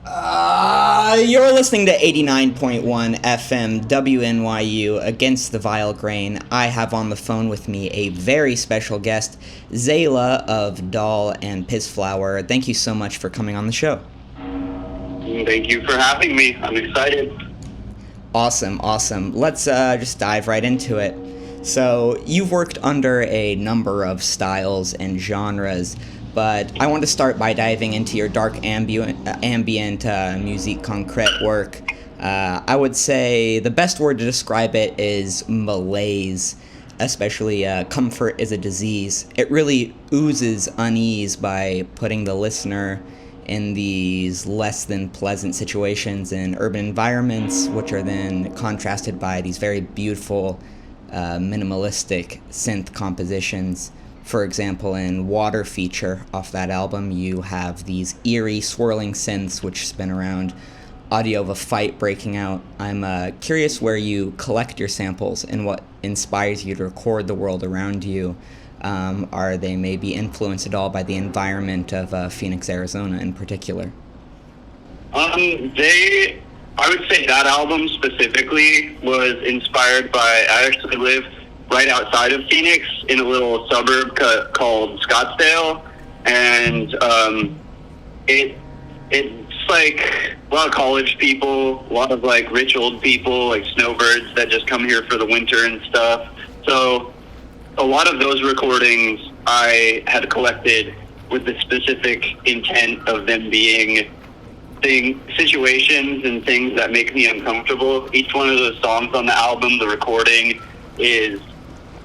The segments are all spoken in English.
You're listening to 89.1 FM WNYU Against the Vile Grain. I have on the phone with me a very special guest, Zayla of Doll and Pissflower. Thank you so much for coming on the show. Thank you for having me. I'm excited. Awesome. Let's just dive right into it. So, you've worked under a number of styles and genres, but I want to start by diving into your dark ambient musique concrète work. I would say the best word to describe it is malaise, especially Comfort is a Disease. It really oozes unease by putting the listener in these less than pleasant situations in urban environments, which are then contrasted by these very beautiful minimalistic synth compositions. For example, in Water feature off that album, you have these eerie swirling synths which spin around, audio of a fight breaking out. I'm curious where you collect your samples and what inspires you to record the world around you. Are they maybe influenced at all by the environment of Phoenix, Arizona in particular? I would say that album specifically was inspired by, I actually live right outside of Phoenix in a little suburb called Scottsdale, and it's like a lot of college people, a lot of like rich old people, like snowbirds that just come here for the winter and stuff. So a lot of those recordings I had collected with the specific intent of them being situations and things that make me uncomfortable. Each one of those songs on the album, the recording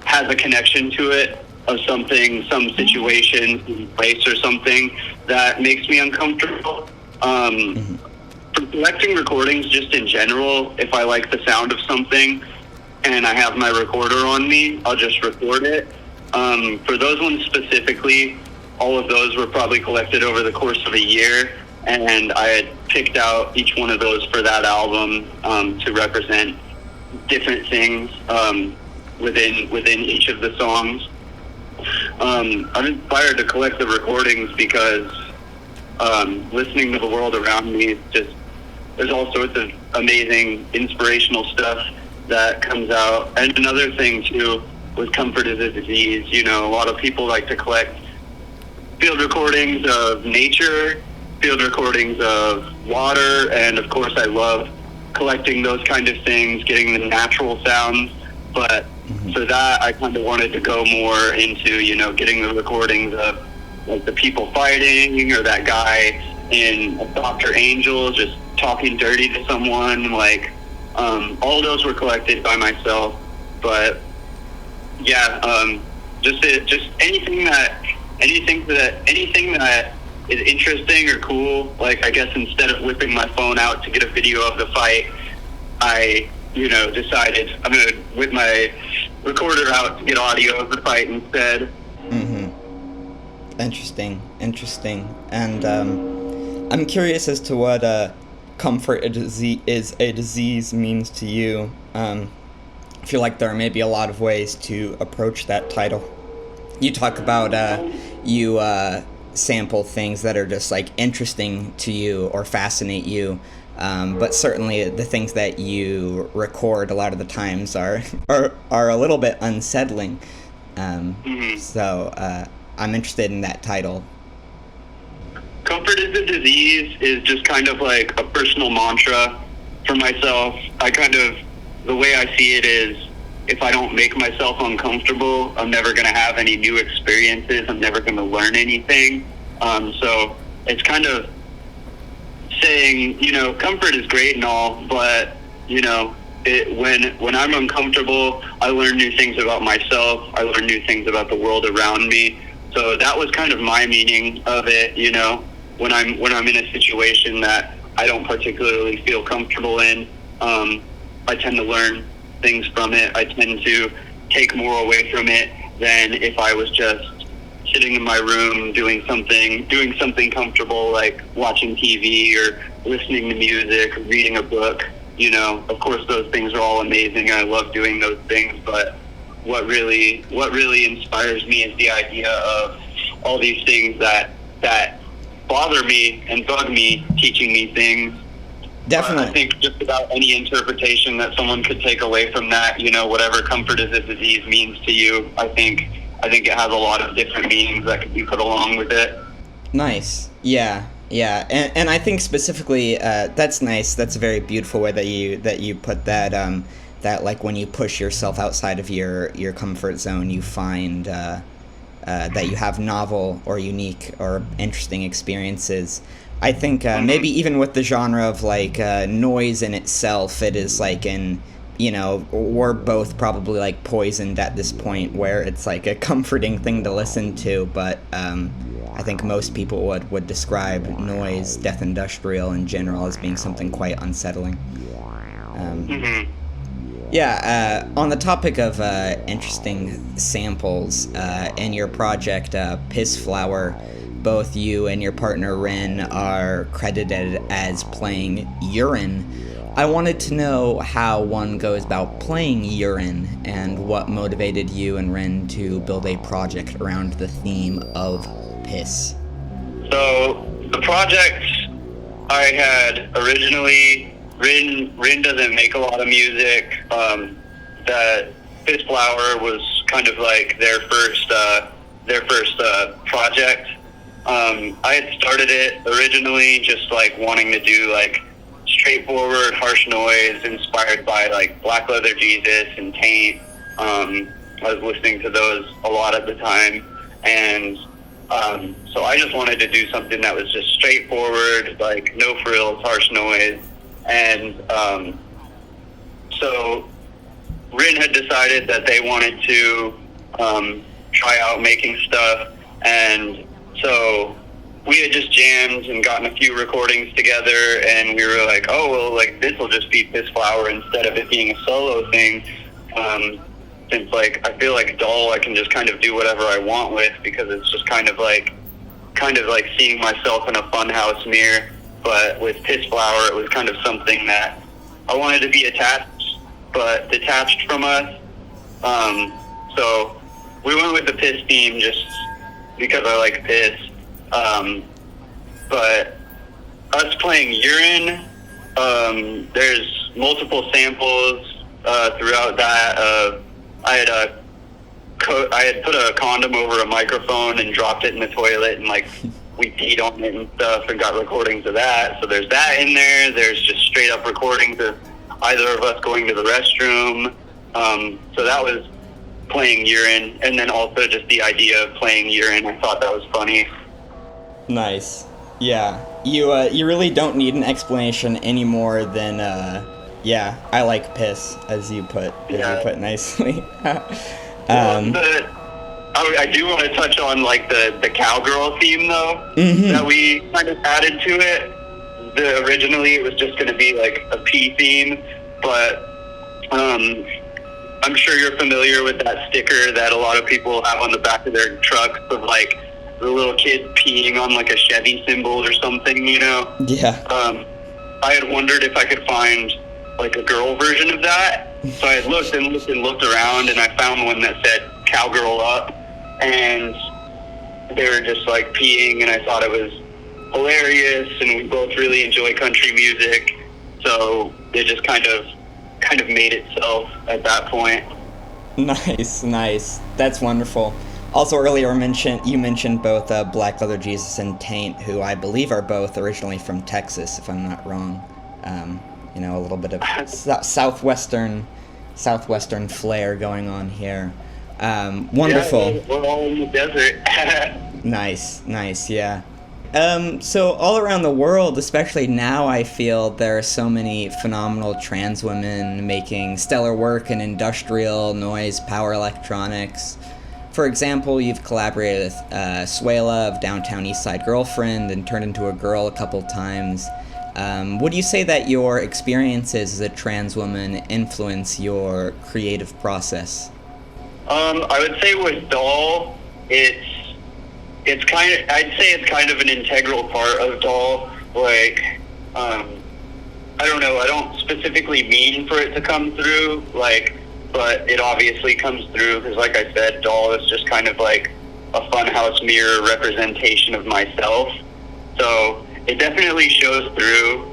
has a connection to it of something, some situation, place or something that makes me uncomfortable. For collecting recordings just in general, if I like the sound of something and I have my recorder on me, I'll just record it. For those ones specifically, all of those were probably collected over the course of a year, and I had picked out each one of those for that album to represent different things within each of the songs. I'm inspired to collect the recordings because listening to the world around me, there's all sorts of amazing inspirational stuff that comes out. And another thing too with Comfort is a Disease, you know, a lot of people like to collect field recordings of nature, field recordings of water, and of course I love collecting those kind of things, getting the natural sounds. But for that, I kind of wanted to go more into, you know, getting the recordings of like the people fighting, or that guy in Dr. Angel just talking dirty to someone. Like all those were collected by myself. But yeah, just anything that is interesting or cool. Like, I guess instead of whipping my phone out to get a video of the fight, I, you know, decided I'm going to whip my recorder out to get audio of the fight instead. Interesting. And I'm curious as to what Comfort is a Disease means to you. I feel like there are maybe a lot of ways to approach that title. You talk about you sample things that are just like interesting to you or fascinate you, but certainly the things that you record a lot of the times are a little bit unsettling. So I'm interested in that title. Comfort is a Disease is just kind of like a personal mantra for myself. The way I see it is, if I don't make myself uncomfortable, I'm never going to have any new experiences. I'm never going to learn anything. So it's kind of saying, you know, comfort is great and all, but, you know, when I'm uncomfortable, I learn new things about myself. I learn new things about the world around me. So that was kind of my meaning of it, you know, when I'm in a situation that I don't particularly feel comfortable in, I tend to learn things from it. I tend to take more away from it than if I was just sitting in my room doing something comfortable, like watching TV or listening to music or reading a book. You know, of course those things are all amazing and I love doing those things, but what really inspires me is the idea of all these things that bother me and bug me, teaching me things. Definitely. But I think just about any interpretation that someone could take away from that, whatever comfort is a disease means to you, I think it has a lot of different meanings that could be put along with it. Nice. Yeah. Yeah. And I think specifically, that's nice. That's a very beautiful way that you put that. That like when you push yourself outside of your comfort zone, you find that you have novel or unique or interesting experiences. I think maybe even with the genre of like noise in itself, it is like we're both probably like poisoned at this point where it's like a comforting thing to listen to, but I think most people would describe noise, death industrial in general, as being something quite unsettling. Yeah, on the topic of interesting samples, in your project Piss Flower, both you and your partner Rin are credited as playing Urine. I wanted to know how one goes about playing Urine and what motivated you and Rin to build a project around the theme of piss. So the project I had originally, Rin doesn't make a lot of music. That Piss Flower was kind of like their first project. I had started it originally just like wanting to do like straightforward harsh noise inspired by like Black Leather Jesus and Taint. I was listening to those a lot at the time, and so I just wanted to do something that was just straightforward, like no frills, harsh noise. And so Rin had decided that they wanted to try out making stuff, and so we had just jammed and gotten a few recordings together, and we were like, oh, well, like, this will just be Piss Flower instead of it being a solo thing. Since, like, I feel like Doll I can just kind of do whatever I want with, because it's just kind of like seeing myself in a funhouse mirror. But with Piss Flower, it was kind of something that I wanted to be attached, but detached from us. So we went with the piss theme just because I like piss. But us playing Urine, there's multiple samples throughout that. I had put a condom over a microphone and dropped it in the toilet, and like we peed on it and stuff and got recordings of that. So there's that in there. There's just straight up recordings of either of us going to the restroom. So that was playing Urine, and then also just the idea of playing Urine. I thought that was funny. Nice. Yeah. You really don't need an explanation any more than yeah, I like piss, as you put nicely. I do want to touch on like the cowgirl theme though, that we kind of added to it. Originally it was just going to be like a pee theme, but I'm sure you're familiar with that sticker that a lot of people have on the back of their trucks of like the little kid peeing on like a Chevy symbol or something, you know? Yeah. I had wondered if I could find like a girl version of that. So I had looked around, and I found one that said Cowgirl Up, and they were just like peeing, and I thought it was hilarious, and we both really enjoy country music, so it just kind of made itself at that point. Nice. That's wonderful. Also, earlier you mentioned both Black Leather Jesus and Taint, who I believe are both originally from Texas, if I'm not wrong. A little bit of southwestern flair going on here. Wonderful. Yeah, we're all in the desert. Nice, yeah. So all around the world, especially now, I feel there are so many phenomenal trans women making stellar work in industrial, noise, power electronics. For example, you've collaborated with Suela of Downtown Eastside Girlfriend and Turned Into a Girl a couple times. Would you say that your experiences as a trans woman influence your creative process? I would say with Doll, it's kind of an integral part of Doll. Like, I don't know, I don't specifically mean for it to come through, like, but it obviously comes through because, like I said, Doll is just kind of like a funhouse mirror representation of myself. So it definitely shows through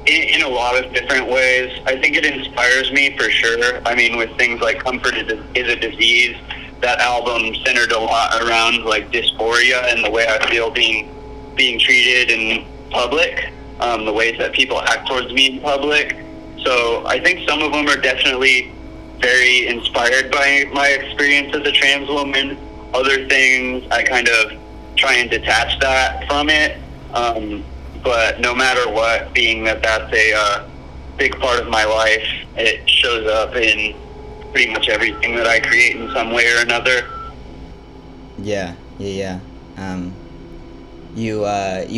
in a lot of different ways. I think it inspires me for sure. I mean, with things like Comfort is a Disease, that album centered a lot around like dysphoria and the way I feel being treated in public, the ways that people act towards me in public. So I think some of them are definitely very inspired by my experience as a trans woman. Other things, I kind of try and detach that from it. But no matter what, being that that's a big part of my life, it shows up in pretty much everything that I create in some way or another. Yeah. You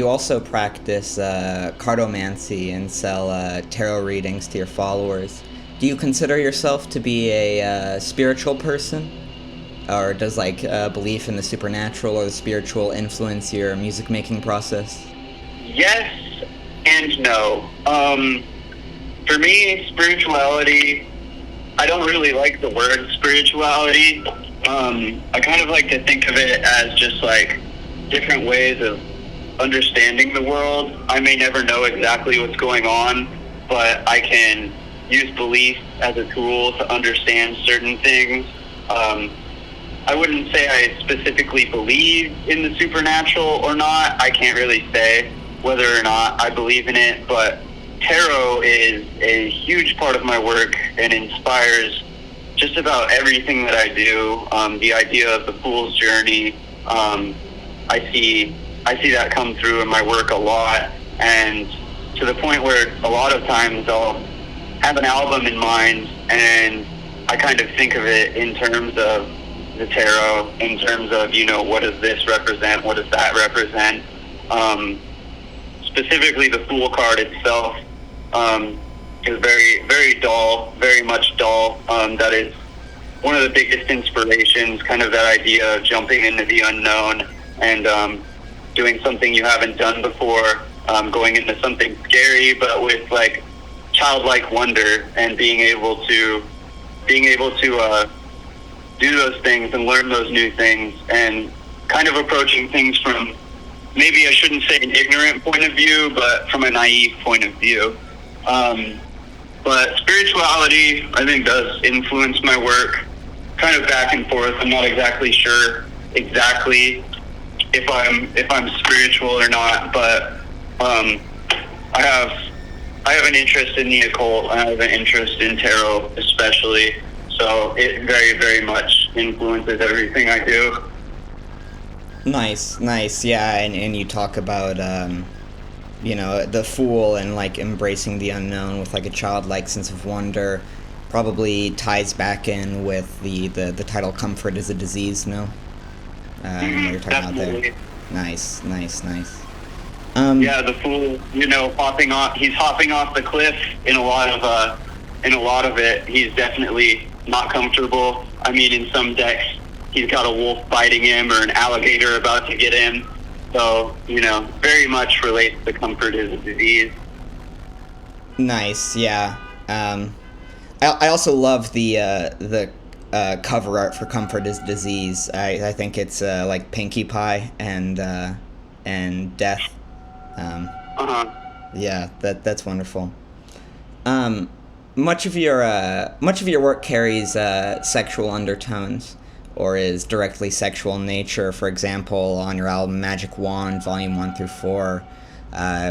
also practice cartomancy and sell tarot readings to your followers. Do you consider yourself to be a spiritual person? Or does belief in the supernatural or the spiritual influence your music making process? Yes and no. For me, spirituality, I don't really like the word spirituality. I kind of like to think of it as just like different ways of understanding the world. I may never know exactly what's going on, but I can use belief as a tool to understand certain things. I wouldn't say I specifically believe in the supernatural or not. I can't really say whether or not I believe in it, but tarot is a huge part of my work and inspires just about everything that I do. The idea of the fool's journey, I see that come through in my work a lot, and to the point where a lot of times I'll have an album in mind and I kind of think of it in terms of the tarot, in terms of, what does this represent, what does that represent. Specifically the Fool card itself is very, very dull, very much dull. That is one of the biggest inspirations, kind of that idea of jumping into the unknown and doing something you haven't done before, going into something scary, but with like childlike wonder and being able to do those things and learn those new things, and kind of approaching things from, maybe I shouldn't say an ignorant point of view, but from a naive point of view. But spirituality, I think, does influence my work, kind of back and forth. I'm not exactly sure if I'm spiritual or not, but I have an interest in the occult, and I have an interest in tarot especially. So it very, very much influences everything I do. Nice, yeah, and you talk about, the Fool and, embracing the unknown with, a childlike sense of wonder, probably ties back in with the title Comfort is a Disease, no? What you're talking about there. Nice. Yeah, the Fool, he's hopping off the cliff in a lot of it. He's definitely not comfortable. I mean, in some decks, he's got a wolf biting him or an alligator about to get him. So, very much relates to Comfort is a Disease. Nice, yeah. I also love the cover art for Comfort is Disease. I think it's like Pinkie Pie and death. Yeah, that's wonderful. Much of your work carries sexual undertones, or is directly sexual in nature. For example, on your album Magic Wand, Volume 1 through 4,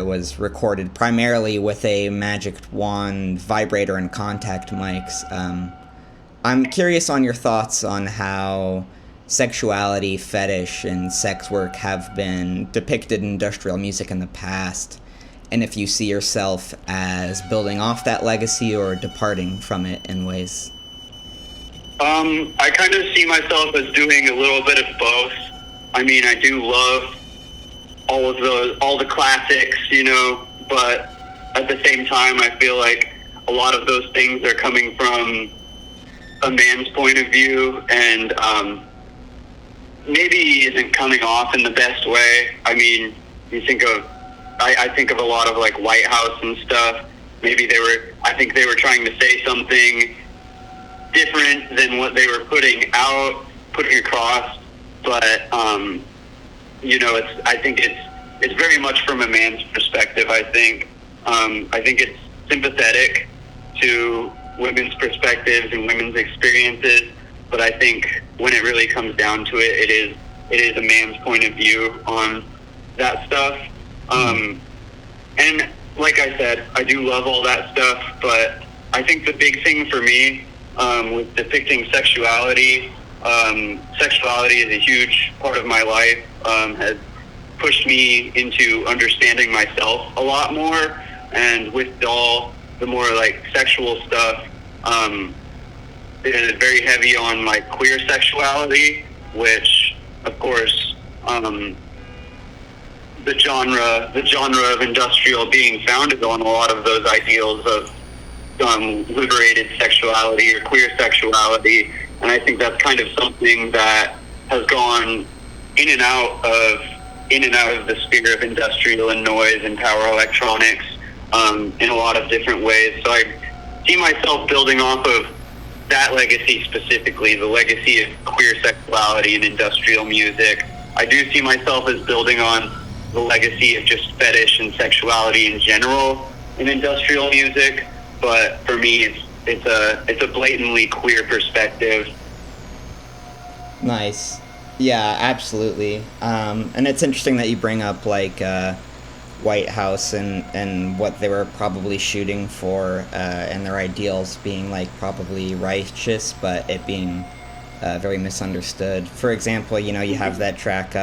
was recorded primarily with a magic wand vibrator and contact mics. I'm curious on your thoughts on how sexuality, fetish, and sex work have been depicted in industrial music in the past, and if you see yourself as building off that legacy or departing from it in ways. I kind of see myself as doing a little bit of both. I mean, I do love all the classics, but at the same time, I feel like a lot of those things are coming from a man's point of view, and maybe isn't coming off in the best way. I mean, I think of a lot of like White House and stuff. I think they were trying to say something different than what they were putting across, but I think it's very much from a man's perspective. I think it's sympathetic to women's perspectives and women's experiences, but I think when it really comes down to it, it is a man's point of view on that stuff. And like I said, I do love all that stuff, but I think the big thing for me with depicting sexuality, sexuality is a huge part of my life, has pushed me into understanding myself a lot more, and with all the more like sexual stuff, it is very heavy on like queer sexuality, which of course the genre of industrial being founded on a lot of those ideals of liberated sexuality or queer sexuality. And I think that's kind of something that has gone in and out of the sphere of industrial and noise and power electronics in a lot of different ways. So I see myself building off of that legacy, specifically the legacy of queer sexuality and industrial music. I do see myself as building on the legacy of just fetish and sexuality in general in industrial music, but for me it's a blatantly queer perspective. Nice. Yeah, absolutely. And it's interesting that you bring up like White House and what they were probably shooting for, and their ideals being like probably righteous, but it being very misunderstood. For example, you have that track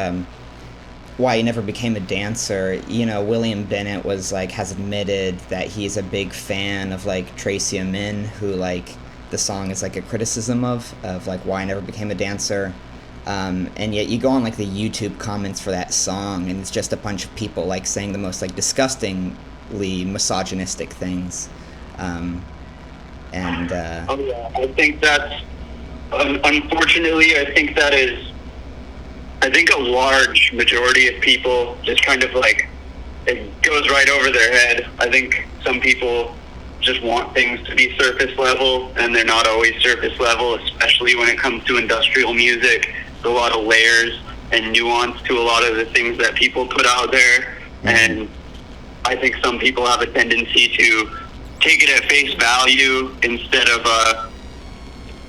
Why You Never Became a Dancer. William Bennett has admitted that he's a big fan of like Tracy Ullman, who like the song is like a criticism of like Why I Never Became a Dancer. And yet you go on like the YouTube comments for that song, and it's just a bunch of people like saying the most like disgustingly misogynistic things. Oh yeah, I think that's unfortunately, I think a large majority of people just kind of like, it goes right over their head. I think some people just want things to be surface level, and they're not always surface level, especially when it comes to industrial music. There's a lot of layers and nuance to a lot of the things that people put out there, and I think some people have a tendency to take it at face value instead of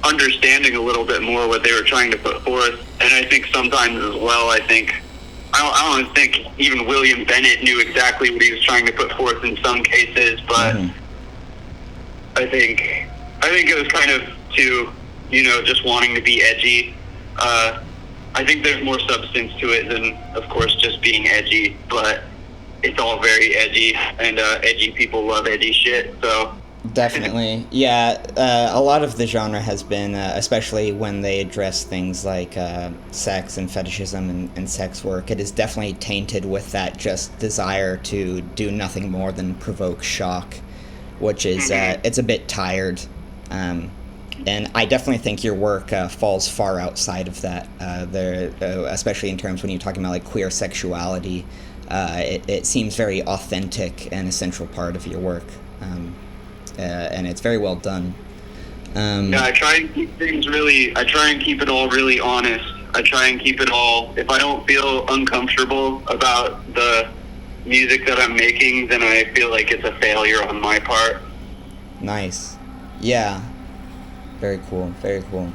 understanding a little bit more what they were trying to put forth. And I think sometimes as well, I don't think even William Bennett knew exactly what he was trying to put forth in some cases, but I think it was kind of to, just wanting to be edgy. I think there's more substance to it than, of course, just being edgy, but it's all very edgy, and edgy people love edgy shit, so... Definitely. Yeah, a lot of the genre has been, especially when they address things like sex and fetishism and sex work, it is definitely tainted with that just desire to do nothing more than provoke shock, which is, it's a bit tired. And I definitely think your work falls far outside of that, especially in terms when you're talking about like queer sexuality. It seems very authentic and a central part of your work. And it's very well done. I try and keep it all really honest. I try and keep it all, if I don't feel uncomfortable about the music that I'm making, then I feel like it's a failure on my part. Nice. Yeah. Very cool, very cool.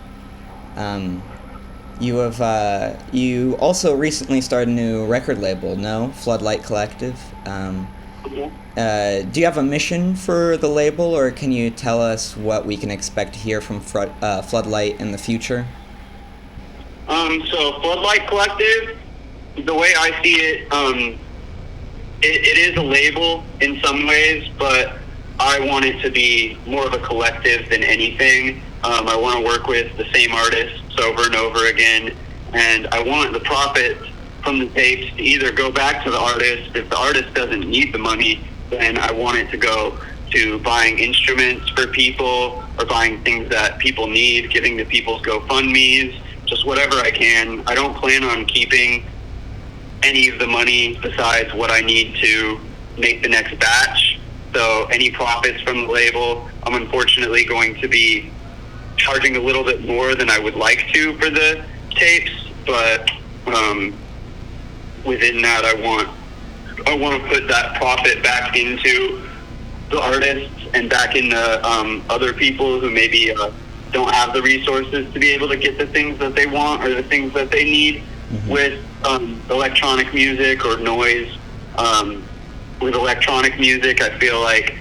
You also recently started a new record label, no? Floodlight Collective. Do you have a mission for the label, or can you tell us what we can expect to hear from Floodlight in the future? So Floodlight Collective, the way I see it, it is a label in some ways, but I want it to be more of a collective than anything. I want to work with the same artists over and over again, and I want the profits from the tapes to either go back to the artist. If the artist doesn't need the money, then I want it to go to buying instruments for people or buying things that people need, giving to people's GoFundMes, just whatever I can. I don't plan on keeping any of the money besides what I need to make the next batch. So any profits from the label, I'm unfortunately going to be charging a little bit more than I would like to for the tapes, but within that, I want to put that profit back into the artists and back into other people who maybe don't have the resources to be able to get the things that they want or the things that they need with electronic music or noise. With electronic music, I feel like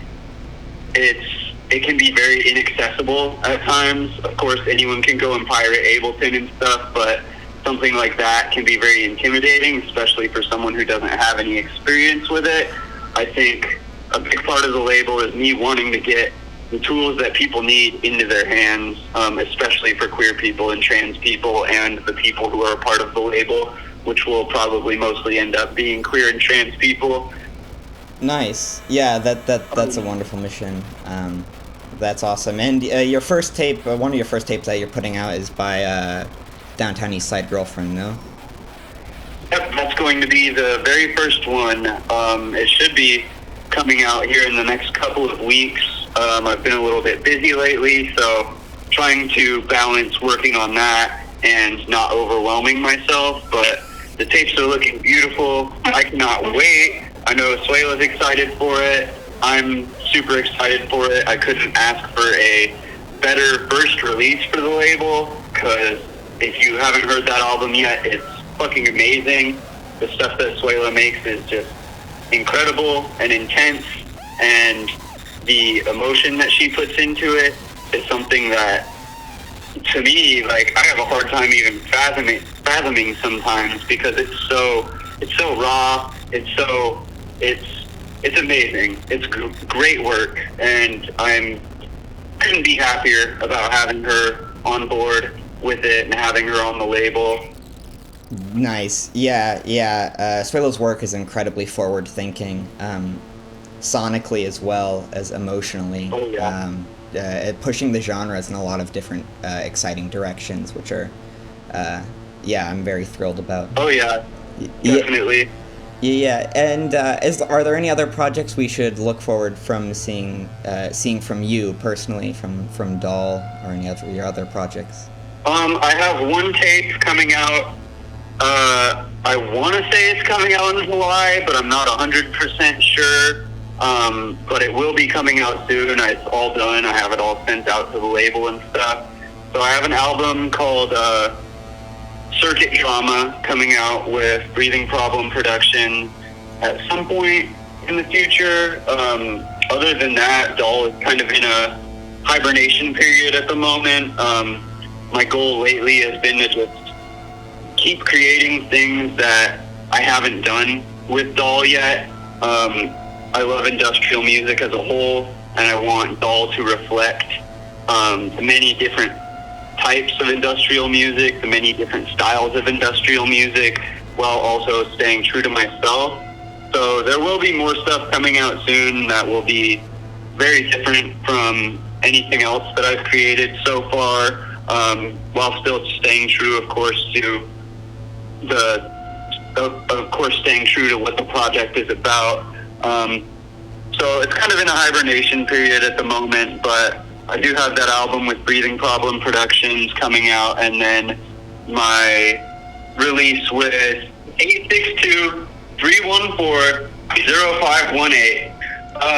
it can be very inaccessible at times. Of course, anyone can go and pirate Ableton and stuff, but something like that can be very intimidating, especially for someone who doesn't have any experience with it. I think a big part of the label is me wanting to get the tools that people need into their hands, especially for queer people and trans people and the people who are a part of the label, which will probably mostly end up being queer and trans people. Nice. Yeah, that's a wonderful mission. That's awesome. And your first tape, one of your first tapes that you're putting out is by Downtown East Side Girlfriend, no? Yep, that's going to be the very first one. It should be coming out here in the next couple of weeks. I've been a little bit busy lately, so trying to balance working on that and not overwhelming myself, but the tapes are looking beautiful. I cannot wait. I know Suela's excited for it. I'm super excited for it. I couldn't ask for a better first release for the label, because if you haven't heard that album yet, it's fucking amazing. The stuff that Suela makes is just incredible and intense, and the emotion that she puts into it is something that, to me, like, I have a hard time even fathoming sometimes, because it's so raw. It's amazing. It's great work, and couldn't be happier about having her on board with it and having her on the label. Nice. Yeah. Suela's work is incredibly forward-thinking, sonically as well as emotionally. Oh, yeah. Pushing the genres in a lot of different exciting directions, which are, I'm very thrilled about. Oh, yeah. Definitely. Yeah, and are there any other projects we should look forward from seeing from you personally, from Doll, or any of your other projects? I have one tape coming out. I want to say it's coming out in July, but I'm not 100% sure. But it will be coming out soon. It's all done. I have it all sent out to the label and stuff. So I have an album called Circuit Drama coming out with Breathing Problem Production at some point in the future. Other than that, Doll is kind of in a hibernation period at the moment. My goal lately has been to just keep creating things that I haven't done with Doll yet. I love industrial music as a whole, and I want Doll to reflect the many different types of industrial music, the many different styles of industrial music, while also staying true to myself. So there will be more stuff coming out soon that will be very different from anything else that I've created so far, while still staying true, of course, to staying true to what the project is about. So it's kind of in a hibernation period at the moment, but I do have that album with Breathing Problem Productions coming out, and then my release with 862-314-0518.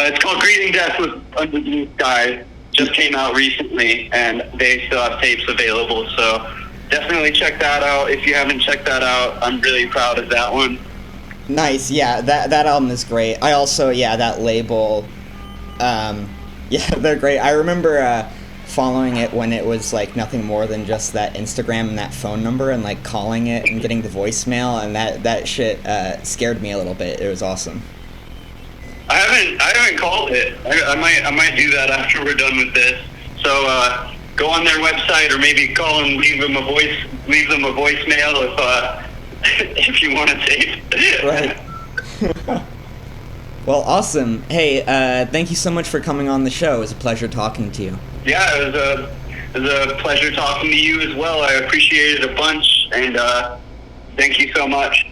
It's called Greeting Death with Under Blue Skies. Just came out recently, and they still have tapes available, so definitely check that out. If you haven't checked that out, I'm really proud of that one. Nice, yeah, that album is great. I also, that label, they're great. I remember following it when it was like nothing more than just that Instagram and that phone number, and like calling it and getting the voicemail, and that shit scared me a little bit. It was awesome. I haven't called it. I might do that after we're done with this. So go on their website, or maybe call and leave them a voicemail if you want to tape. Right. Well, awesome. Hey, thank you so much for coming on the show. It was a pleasure talking to you. Yeah, it was a pleasure talking to you as well. I appreciate it a bunch, and thank you so much.